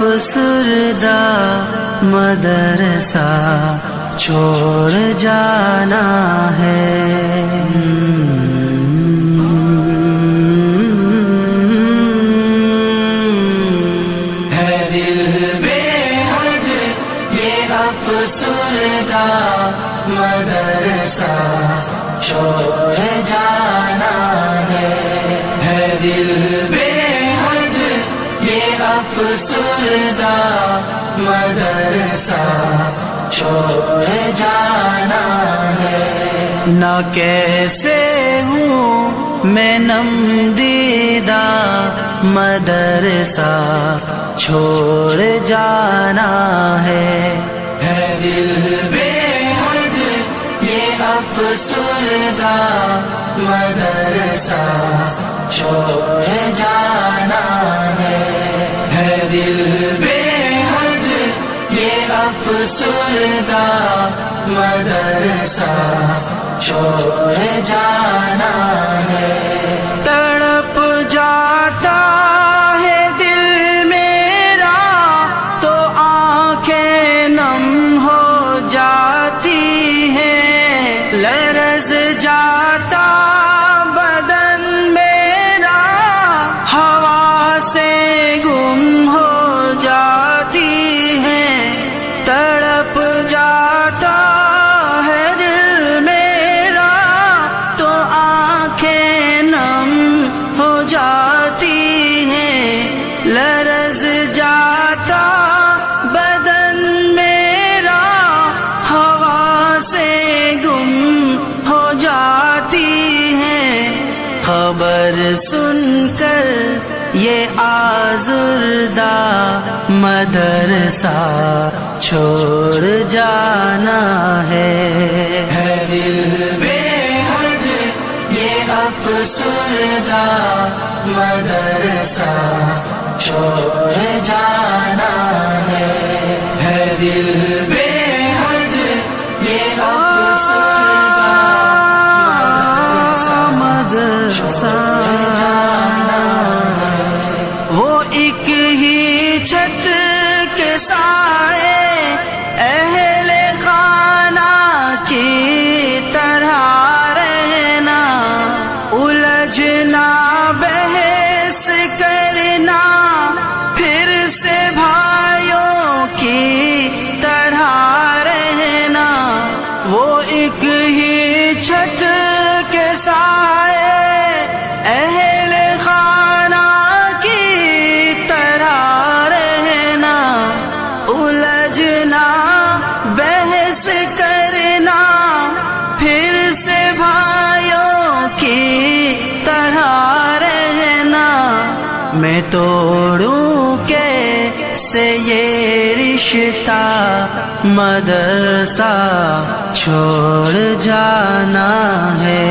افسردہ مدرسہ چھوڑ جانا ہے. افسردہ مدرسہ چھوڑ جانا ہے دل بے حد یہ افسردہ مدرسہ چھوڑ جانا ہے. نہ کیسے ہوں میں نم دیدہ مدرسہ چھوڑ جانا ہے دل بے حد یہ افسردہ مدرسہ چھوڑ جانا ہے دل بے حد یہ افسردہ مدرسہ چھوڑ جانا ہے. تڑپ جاتا ہے دل میرا تو آنکھیں نم ہو جاتی ہیں. لرز جاتا بدن میرا ہوا سے گم ہو جاتی ہیں. تڑپ جاتا ہے دل میرا تو آنکھیں نم ہو جاتی ہیں. لرز جاتا بدن میرا ہوا سے گم ہو جاتی ہیں. خبر سن کر یہ آزردہ مدرسہ چھوڑ جانا ہے دل بے حد یہ افسردہ مدرسہ چھوڑ جانا ہے دل بے حد یہ افسردہ مدرسہ چھوڑ جانا ہے. وہ ایک ہی چھت کے سائے اہل خانہ کی طرح رہنا. الجھنا بحث کرنا پھر سے بھائیوں کی طرح رہنا. وہ ایک ہی چھت کے سائے اہل خانہ کی طرح رہنا. الجھنا بحث کرنا پھر سے بھائیوں کی طرح رہنا. میں توڑوں کیسے یہ رشتہ مدرسہ چھوڑ جانا ہے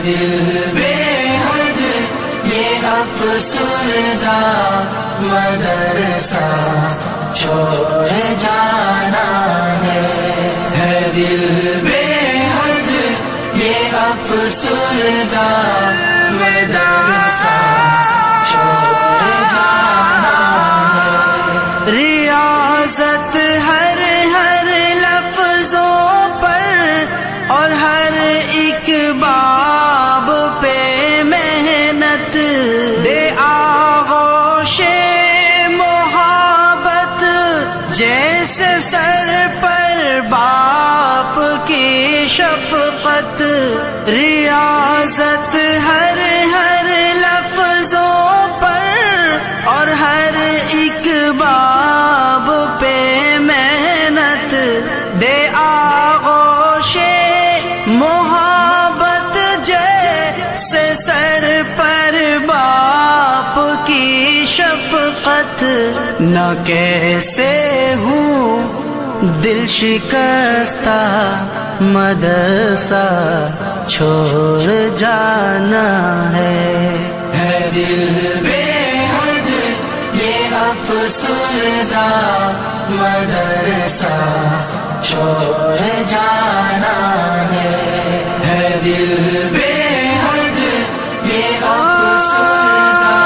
دل بے حد یہ افسردہ مدرسہ چھوڑ جانا ہے دل بے حد یہ افسردہ مدرسہ چھوڑ جانا ہے. ریاضت ہر لفظوں پر اور ہر ایک باب پہ محنت دے آغوش محبت جیسے سر پر باپ کی شفقت. ریاضت ہر لفظوں پر اور ہر ایک باب پہ محنت دے آغوش محبت جیسے سر پر باپ کی شفقت. نہ کیسے ہوں دل شکستہ مدرسہ چھوڑ جانا ہے دل بے حد یہ افسردہ مدرسہ چھوڑ جانا ہے دل بے حد یہ افسردہ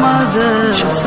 مدرسہ